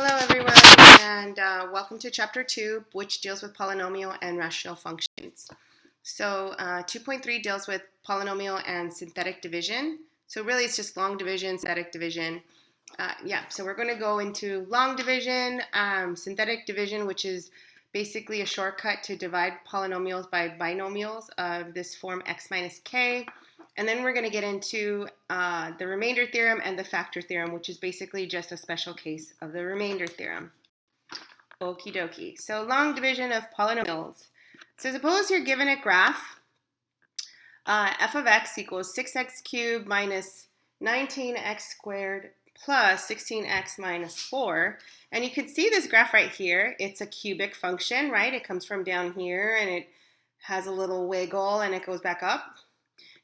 Hello everyone, and welcome to Chapter 2, which deals with polynomial and rational functions. So 2.3 deals with polynomial and synthetic division. So really it's just long division, synthetic division. So we're going to go into long division, synthetic division, which is basically a shortcut to divide polynomials by binomials of this form x minus k. And then we're going to get into the remainder theorem and the factor theorem, which is basically just a special case of the remainder theorem. Okie dokie. So long division of polynomials. So suppose you're given a graph, f of x equals 6x cubed minus 19x squared plus 16x minus 4. And you can see this graph right here. It's a cubic function, right? It comes from down here and it has a little wiggle and it goes back up.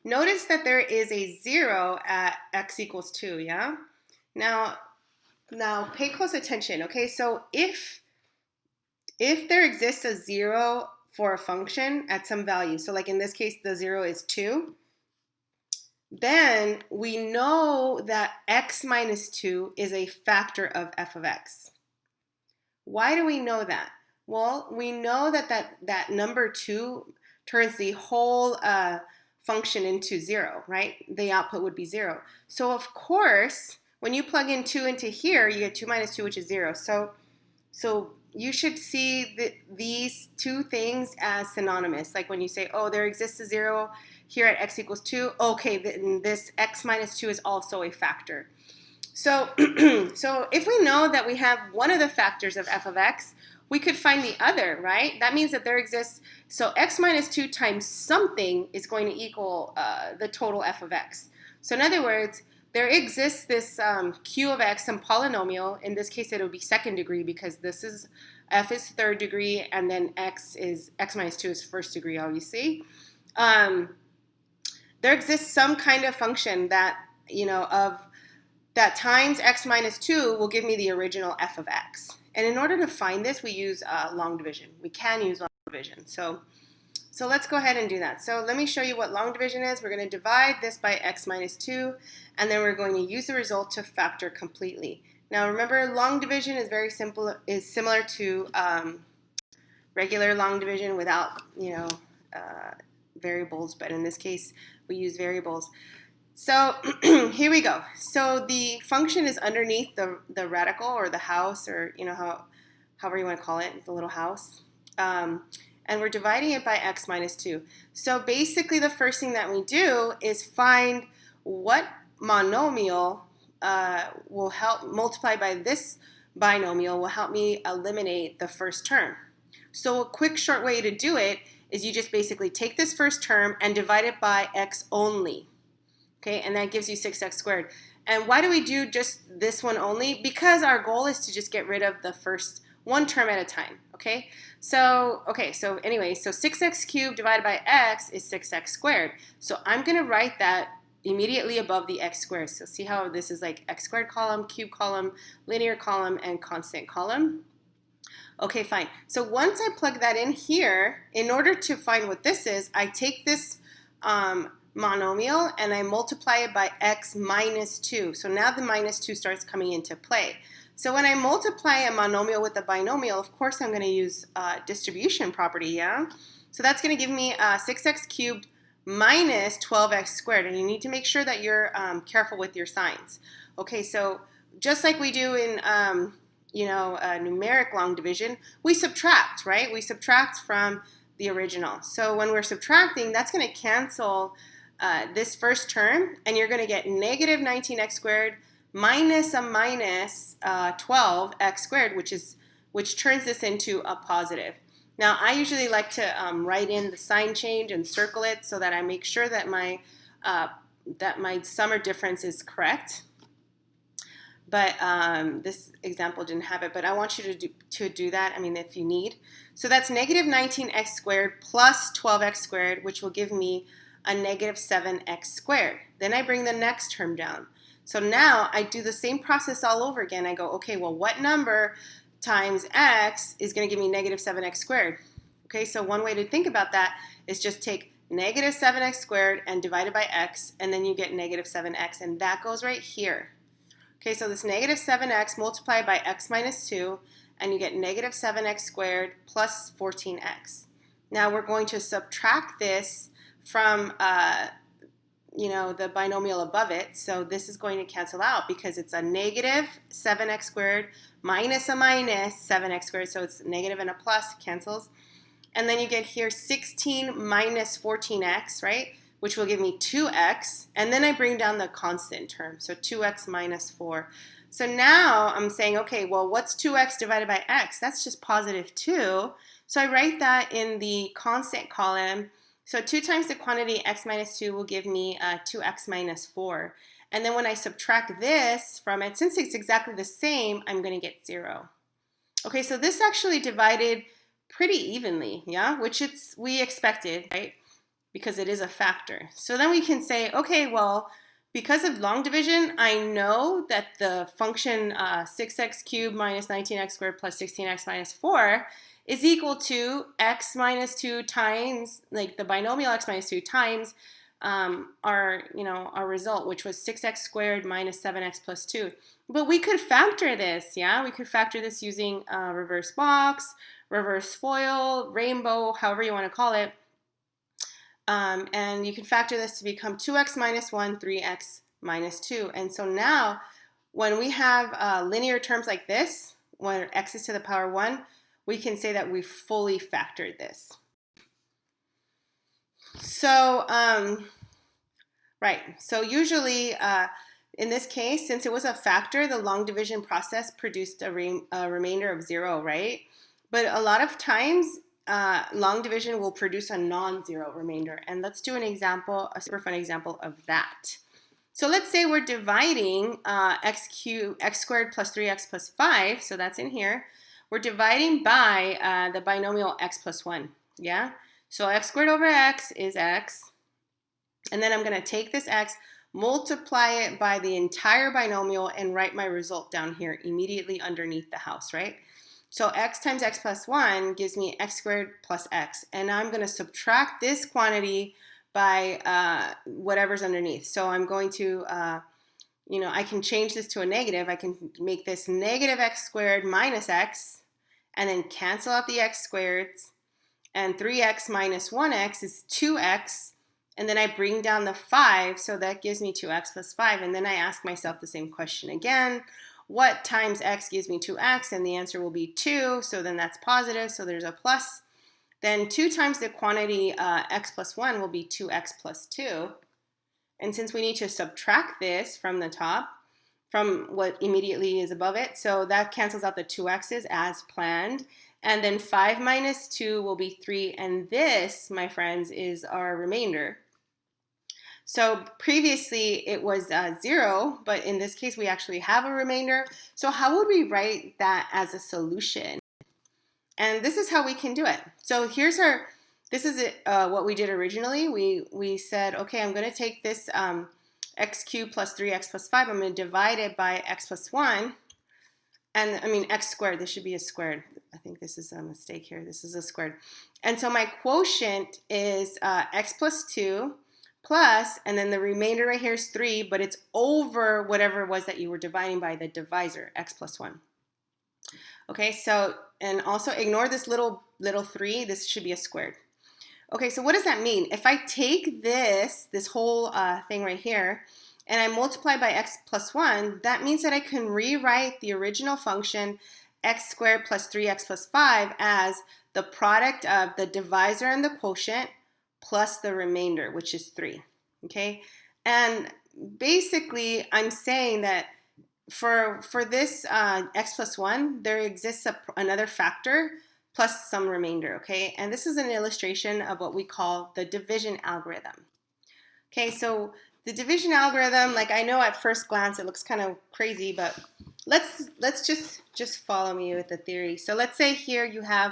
Notice that there is a 0 at x equals 2, yeah? Now pay close attention, okay? So if there exists a 0 for a function at some value, so like in this case the 0 is 2, then we know that x minus 2 is a factor of f of x. Why do we know that? Well, we know that number 2 turns the whole function into 0, right? The output would be 0. So of course, when you plug in 2 into here, you get 2 minus 2, which is 0. So you should see these two things as synonymous. Like when you say, oh, there exists a 0 here at x equals 2, okay, then this x minus 2 is also a factor. So, so if we know that we have one of the factors of f of x, we could find the other, right? That means that there exists, so x minus 2 times something is going to equal the total f of x. So in other words, there exists this q of x, some polynomial. In this case, it would be second degree because this is, f is third degree, and then x minus 2 is first degree, obviously. There exists some kind of function that, that times x minus 2 will give me the original f of x. And in order to find this, we use long division. We can use long division. So let's go ahead and do that. So let me show you what long division is. We're going to divide this by x minus 2, and then we're going to use the result to factor completely. Now remember, long division is very simple, is similar to regular long division without, variables, but in this case, we use variables. So here we go. So the function is underneath the radical or the house, or however you want to call it, the little house. And we're dividing it by x minus 2. So basically the first thing that we do is find what monomial will help multiply by this binomial will help me eliminate the first term. So a quick short way to do it is you just basically take this first term and divide it by x only. Okay, and that gives you 6x squared. And why do we do just this one only? Because our goal is to just get rid of the first one term at a time, okay? So 6x cubed divided by x is 6x squared. So I'm going to write that immediately above the x squared. So see how this is like x squared column, cube column, linear column, and constant column? Okay, fine. So once I plug that in here, in order to find what this is, I take this monomial and I multiply it by x minus 2. So now the minus 2 starts coming into play. So when I multiply a monomial with a binomial, of course I'm going to use distribution property, yeah? So that's going to give me 6x cubed minus 12x squared. And you need to make sure that you're careful with your signs. Okay, so just like we do in numeric long division, we subtract, right? We subtract from the original. So when we're subtracting, that's going to cancel this first term, and you're going to get negative 19x squared minus a minus 12x squared, which turns this into a positive. Now, I usually like to write in the sign change and circle it so that I make sure that my sum or difference is correct. But this example didn't have it, but I want you to do that, if you need. So that's negative 19x squared plus 12x squared, which will give me a negative 7x squared. Then I bring the next term down. So now I do the same process all over again. I go, okay, well, what number times x is going to give me negative 7x squared? Okay, so one way to think about that is just take negative 7x squared and divide it by x, and then you get negative 7x, and that goes right here. Okay, so this negative 7x multiplied by x minus 2, and you get negative 7x squared plus 14x. Now we're going to subtract this from the binomial above it. So this is going to cancel out because it's a negative 7x squared minus a minus 7x squared. So it's negative and a plus, cancels. And then you get here 16 minus 14x, right? Which will give me 2x. And then I bring down the constant term. So 2x minus 4. So now I'm saying, okay, well, what's 2x divided by x? That's just positive 2. So I write that in the constant column. So 2 times the quantity x minus 2 will give me 2x minus 4. And then when I subtract this from it, since it's exactly the same, I'm going to get 0. Okay, so this actually divided pretty evenly, yeah, which we expected, right? Because it is a factor. So then we can say, okay, well, because of long division, I know that the function 6x cubed minus 19x squared plus 16x minus 4 is equal to x minus 2 times, like the binomial x minus 2 times our result, which was 6x squared minus 7x plus 2. But we could factor this, yeah? We could factor this using reverse box, reverse FOIL, rainbow, however you want to call it. And you can factor this to become 2x minus 1, 3x minus 2. And so now, when we have linear terms like this, when x is to the power 1, we can say that we fully factored this. So, right. So usually, in this case, since it was a factor, the long division process produced a remainder of 0, right? But a lot of times, long division will produce a non-zero remainder. And let's do an example, a super fun example of that. So let's say we're dividing x squared plus 3x plus 5, so that's in here. We're dividing by the binomial x plus 1, yeah? So x squared over x is x, and then I'm going to take this x, multiply it by the entire binomial, and write my result down here immediately underneath the house, right? So x times x plus 1 gives me x squared plus x, and now I'm going to subtract this quantity by whatever's underneath. So I'm going to, I can change this to a negative. I can make this negative x squared minus x, and then cancel out the x squareds, and 3x minus 1x is 2x, and then I bring down the 5, so that gives me 2x plus 5, and then I ask myself the same question again. What times x gives me 2x? And the answer will be 2, so then that's positive, so there's a plus. Then 2 times the quantity x plus 1 will be 2x plus 2. And since we need to subtract this from the top, from what immediately is above it, so that cancels out the 2x's as planned. And then 5 minus 2 will be 3, and this, my friends, is our remainder. So previously it was 0, but in this case we actually have a remainder. So how would we write that as a solution? And this is how we can do it. So this is what we did originally. We said, okay, I'm going to take this x cubed plus 3x plus 5. I'm going to divide it by x plus 1. And x squared. This should be a squared. I think this is a mistake here. This is a squared. And so my quotient is x plus 2 plus, and then the remainder right here is 3, but it's over whatever it was that you were dividing by, the divisor, x plus 1. Okay, so, and also ignore this little 3. This should be a squared. Okay, so what does that mean? If I take this whole thing right here, and I multiply by x plus 1, that means that I can rewrite the original function x squared plus 3x plus 5 as the product of the divisor and the quotient plus the remainder, which is 3. Okay, and basically I'm saying that for this x plus 1, there exists another factor plus some remainder, okay? And this is an illustration of what we call the division algorithm. Okay, so the division algorithm, like I know at first glance it looks kind of crazy, but let's just follow me with the theory. So let's say here you have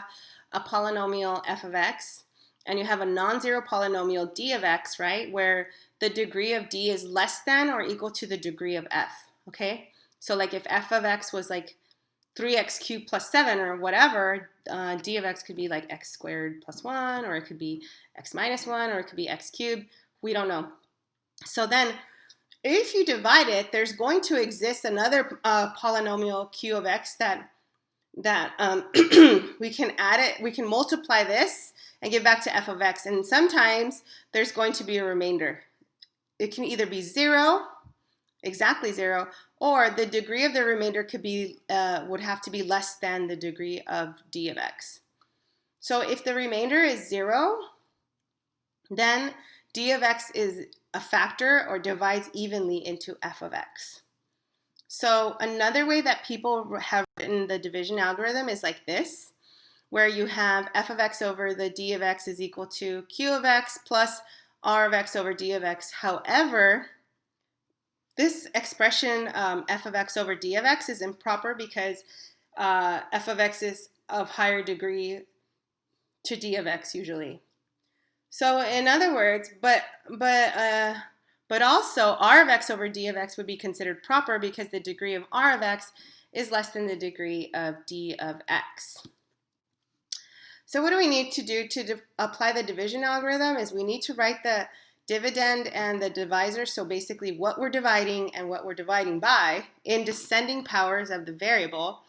a polynomial f of x, and you have a non-zero polynomial d of x, right, where the degree of d is less than or equal to the degree of f, okay? So like if f of x was like 3x cubed plus 7 or whatever, d of x could be like x squared plus 1, or it could be x minus 1, or it could be x cubed. We don't know. So then if you divide it, there's going to exist another polynomial q of x that we can add it, we can multiply this and give back to f of x. And sometimes there's going to be a remainder. It can either be 0, exactly 0, or the degree of the remainder could be would have to be less than the degree of d of x. So if the remainder is 0, then d of x is a factor or divides evenly into f of x. So another way that people have written the division algorithm is like this, where you have f of x over the d of x is equal to q of x plus r of x over d of x. However, this expression f of x over d of x is improper because f of x is of higher degree to d of x usually. So in other words, but also r of x over d of x would be considered proper because the degree of r of x is less than the degree of d of x. So what do we need to do to apply the division algorithm is we need to write the dividend and the divisor, so basically what we're dividing and what we're dividing by, in descending powers of the variable.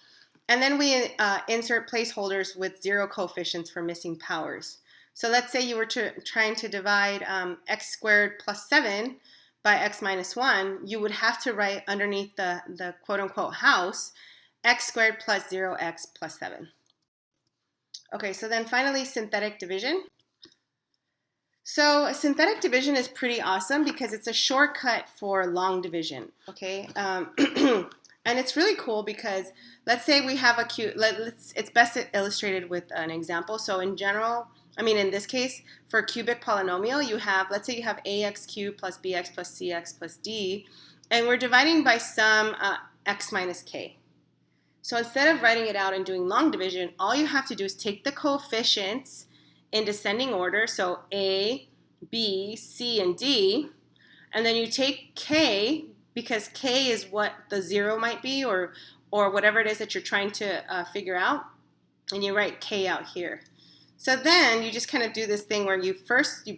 And then we insert placeholders with 0 coefficients for missing powers. So let's say you were trying to divide x squared plus 7 by x minus 1. You would have to write underneath the quote-unquote house x squared plus 0x plus 7. Okay, so then finally synthetic division. So synthetic division is pretty awesome because it's a shortcut for long division, okay? And it's really cool because let's say we have it's best illustrated with an example. So in general, in this case, for a cubic polynomial, you have, let's say you have ax cubed plus bx plus cx plus d, and we're dividing by some x minus k. So instead of writing it out and doing long division, all you have to do is take the coefficients in descending order, so a, b, c, and d, and then you take k, because k is what the 0 might be, or whatever it is that you're trying to figure out, and you write k out here. So then you just kind of do this thing where you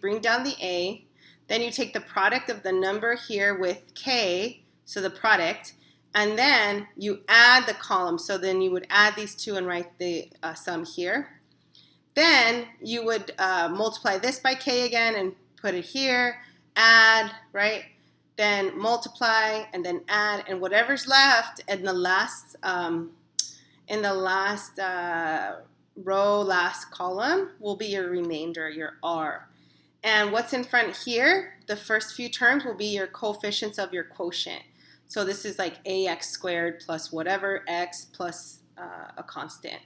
bring down the a, then you take the product of the number here with k, so the product, and then you add the column. So then you would add these two and write the sum here. Then you would multiply this by k again and put it here, add, right? Then multiply and then add, and whatever's left in the last row, last column will be your remainder, your r. And what's in front here, the first few terms will be your coefficients of your quotient. So this is like ax squared plus whatever x plus a constant.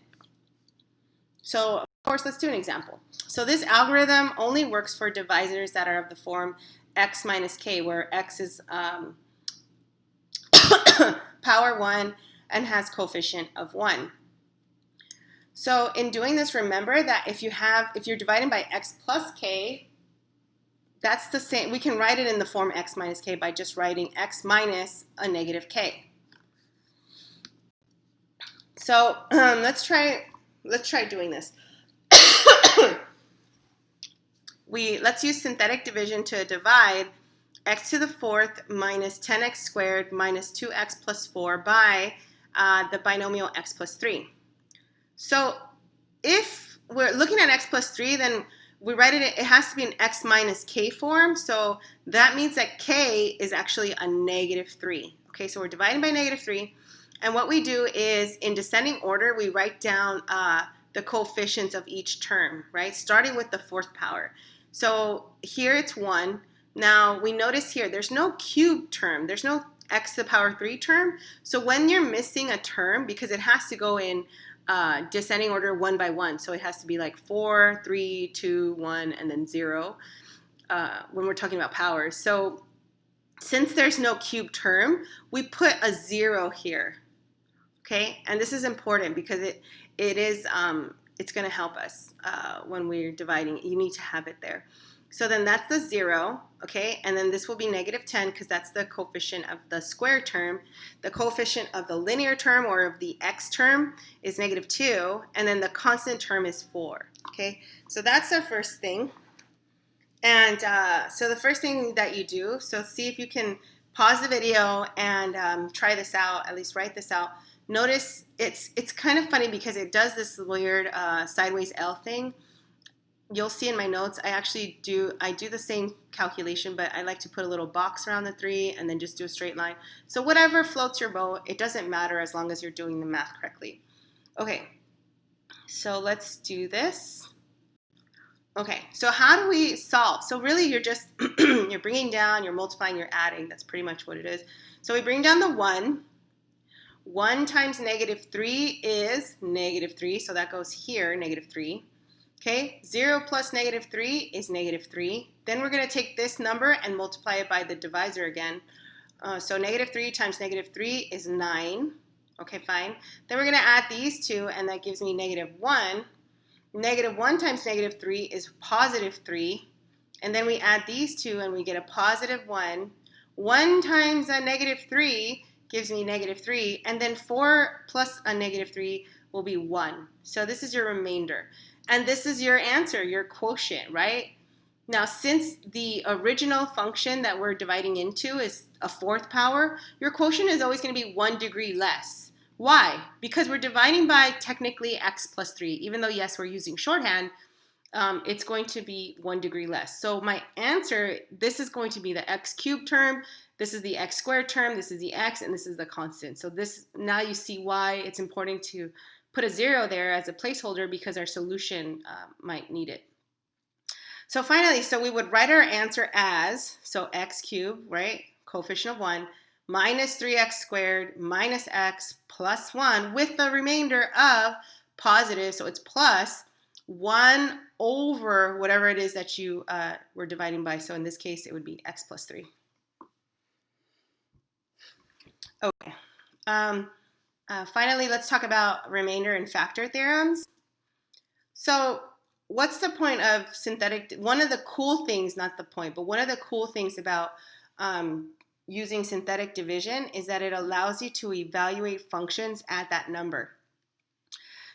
So of course, let's do an example. So this algorithm only works for divisors that are of the form x minus k, where x is power 1 and has coefficient of 1. So in doing this, remember that if you're dividing by x plus k, that's the same. We can write it in the form x minus k by just writing x minus a negative k. So let's try doing this. Let's use synthetic division to divide x to the 4th minus 10x squared minus 2x plus 4 by the binomial x plus 3. So if we're looking at x plus 3, then we write it has to be in x minus k form. So that means that k is actually a negative 3. Okay, so we're dividing by negative 3. And what we do is, in descending order, we write down the coefficients of each term, right? Starting with the 4th power. So here it's 1. Now we notice here there's no cube term. There's no x to the power 3 term. So when you're missing a term, because it has to go in descending order 1 by 1, so it has to be like 4, 3, 2, 1, and then 0 when we're talking about powers. So since there's no cube term, we put a 0 here. Okay, and this is important because it's going to help us when we're dividing. You need to have it there. So then that's the 0, okay? And then this will be negative 10 because that's the coefficient of the square term. The coefficient of the linear term or of the x term is negative 2, and then the constant term is 4, okay? So that's the first thing. And so the first thing that you do, so see if you can pause the video and try this out, at least write this out. Notice it's kind of funny because it does this weird sideways L thing. You'll see in my notes, I do the same calculation, but I like to put a little box around the 3 and then just do a straight line. So whatever floats your boat, it doesn't matter as long as you're doing the math correctly. Okay, so let's do this. Okay, so how do we solve? So really you're just, you're bringing down, you're multiplying, you're adding. That's pretty much what it is. So we bring down the 1. 1 times negative 3 is negative 3, so that goes here, negative 3. Okay, 0 plus negative 3 is negative 3. Then we're going to take this number and multiply it by the divisor again. So negative 3 times negative 3 is 9. Okay, fine. Then we're going to add these two, and that gives me negative 1. Negative 1 times negative 3 is positive 3. And then we add these two, and we get a positive 1. 1 times a negative 3 gives me negative 3. And then 4 plus a negative 3 will be 1. So this is your remainder. And this is your answer, your quotient, right? Now, since the original function that we're dividing into is a 4th power, your quotient is always going to be 1 degree less. Why? Because we're dividing by technically x plus 3. Even though, yes, we're using shorthand, it's going to be 1 degree less. So my answer, this is going to be the x cubed term, this is the x squared term, this is the x, and this is the constant. So this, now you see why it's important to put a 0 there as a placeholder, because our solution might need it. So finally, so we would write our answer as, so x cubed, right, coefficient of 1, minus 3x squared minus x plus 1 with the remainder of positive, so it's plus 1 over whatever it is that you were dividing by. So in this case, it would be x plus 3. Okay. Finally, let's talk about remainder and factor theorems. So what's the point of synthetic? One of the cool things, not the point, but one of the cool things about using synthetic division is that it allows you to evaluate functions at that number.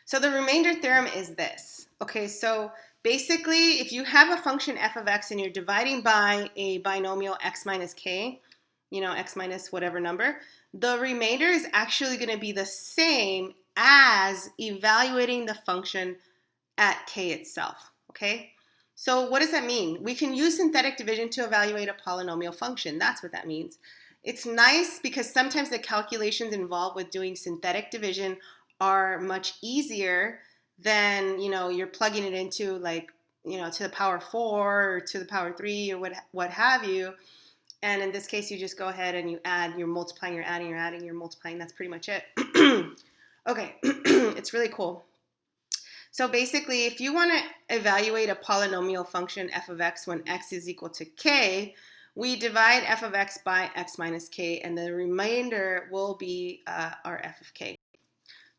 So the remainder theorem is this. Okay, so basically, if you have a function f of x and you're dividing by a binomial x minus k, you know, x minus whatever number, the remainder is actually going to be the same as evaluating the function at k itself, okay? So what does that mean? We can use synthetic division to evaluate a polynomial function. That's what that means. It's nice because sometimes the calculations involved with doing synthetic division are much easier than, you know, you're plugging it into, like, you know, to the power 4 or to the power 3 or what have you. And in this case, you just go ahead and you add, you're multiplying, you're adding, you're adding, you're multiplying. That's pretty much it. Okay, it's really cool. So basically, if you want to evaluate a polynomial function f of x when x is equal to k, we divide f of x by x minus k, and the remainder will be our f of k.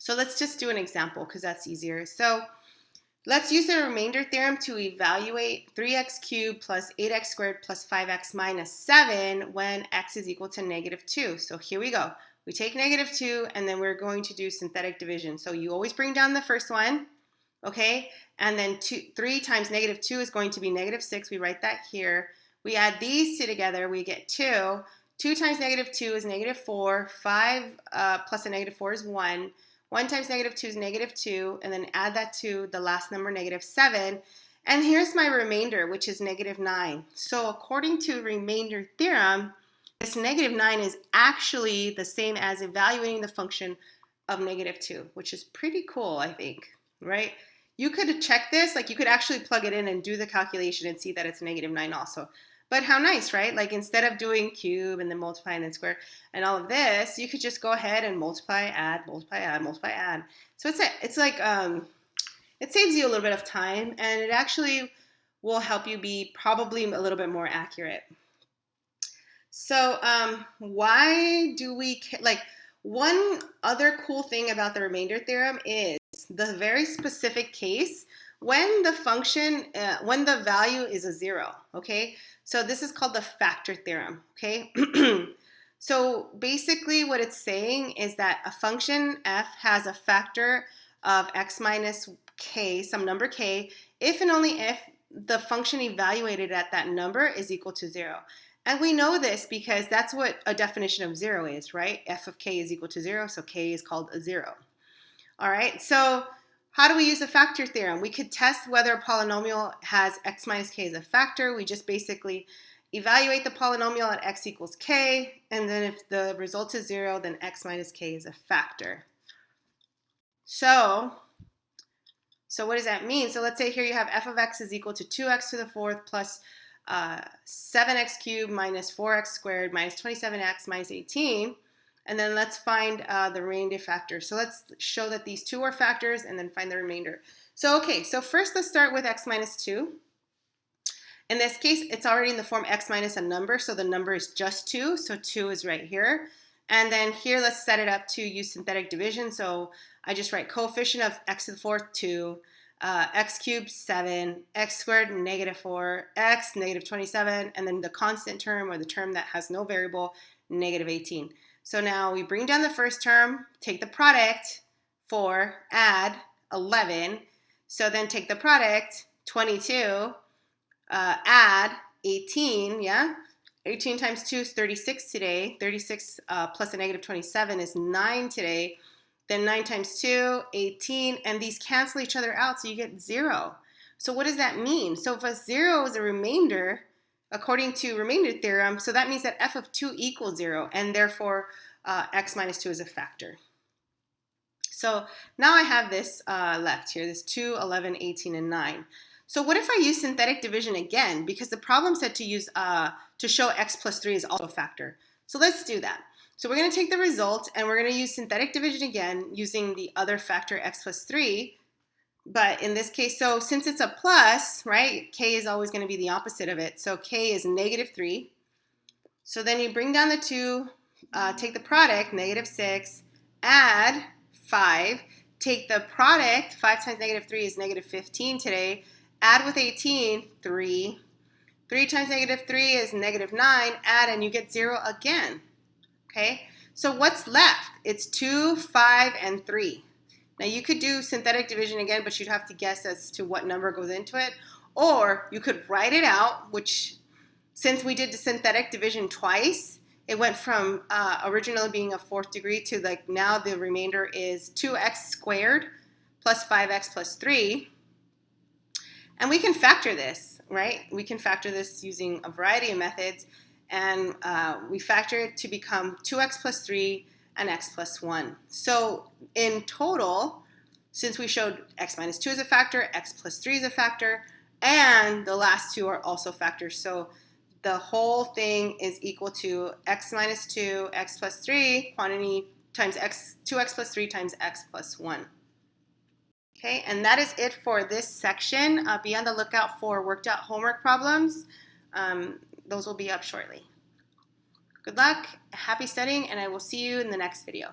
So let's just do an example because that's easier. So let's use the remainder theorem to evaluate 3x cubed plus 8x squared plus 5x minus 7 when x is equal to negative 2. So here we go. We take negative 2, and then we're going to do synthetic division. So you always bring down the first one. Okay, and then 3 times negative 2 is going to be negative 6. We write that here. We add these two together, we get 2. 2 times negative 2 is negative 4. 5 plus a negative 4 is 1. 1 times negative 2 is negative 2. And then add that to the last number, negative 7. And here's my remainder, which is negative 9. So according to remainder theorem, this negative 9 is actually the same as evaluating the function of negative 2, which is pretty cool, I think, right? You could check this, like you could actually plug it in and do the calculation and see that it's negative 9 also. But how nice, right? Like instead of doing cube and then multiply and then square and all of this, you could just go ahead and multiply, add, multiply, add, multiply, add. So it's like, it saves you a little bit of time, and it actually will help you be probably a little bit more accurate. So why do we, like, one other cool thing about the remainder theorem is the very specific case when the function, when the value is a 0, okay? So this is called the factor theorem, okay? So basically what it's saying is that a function f has a factor of x minus k, some number k, if and only if the function evaluated at that number is equal to 0. And we know this because that's what a definition of 0 is, right? F of k is equal to 0, so k is called a 0. All right, so how do we use the factor theorem? We could test whether a polynomial has x minus k as a factor. We just basically evaluate the polynomial at x equals k, and then if the result is 0, then x minus k is a factor. So what does that mean? So let's say here you have f of x is equal to 2x to the fourth plus 7x cubed minus 4x squared minus 27x minus 18. And then let's find the remainder factor. So let's show that these two are factors and then find the remainder. So okay, so first let's start with x minus 2. In this case, it's already in the form x minus a number, so the number is just 2, so 2 is right here. And then here, let's set it up to use synthetic division. So I just write coefficient of x to the fourth, 2, x cubed, 7, x squared, negative 4, x, negative 27, and then the constant term or the term that has no variable, negative 18. So now we bring down the first term, take the product, 4, add 11. So then take the product, 22, add 18, yeah? 18 times 2 is 36 today. 36 plus a negative 27 is 9 today. Then 9 times 2, 18, and these cancel each other out, so you get 0. So what does that mean? So if a 0 is a remainder, according to remainder theorem, so that means that f of 2 equals 0, and therefore x minus 2 is a factor. So now I have this left here, this 2, 11, 18, and 9. So what if I use synthetic division again? Because the problem said to use to show x plus 3 is also a factor. So let's do that. So we're going to take the result and we're going to use synthetic division again using the other factor x plus 3. But in this case, so since it's a plus, right, k is always going to be the opposite of it. So k is negative 3. So then you bring down the 2, take the product, negative 6, add 5. Take the product, 5 times negative 3 is negative 15 today. Add with 18, 3. 3 times negative 3 is negative 9. Add and you get 0 again. Okay, so what's left? It's 2, 5, and 3. Now you could do synthetic division again, but you'd have to guess as to what number goes into it. Or you could write it out, which since we did the synthetic division twice, it went from originally being a fourth degree to like now the remainder is 2x squared plus 5x plus 3. And we can factor this, right? We can factor this using a variety of methods. And we factor it to become 2x plus 3 and x plus 1. So in total, since we showed x minus 2 is a factor, x plus 3 is a factor, and the last two are also factors. So the whole thing is equal to x minus 2, x plus 3, quantity times x, 2x plus 3 times x plus 1. Okay, and that is it for this section. Be on the lookout for worked out homework problems. Those will be up shortly. Good luck, happy studying, and I will see you in the next video.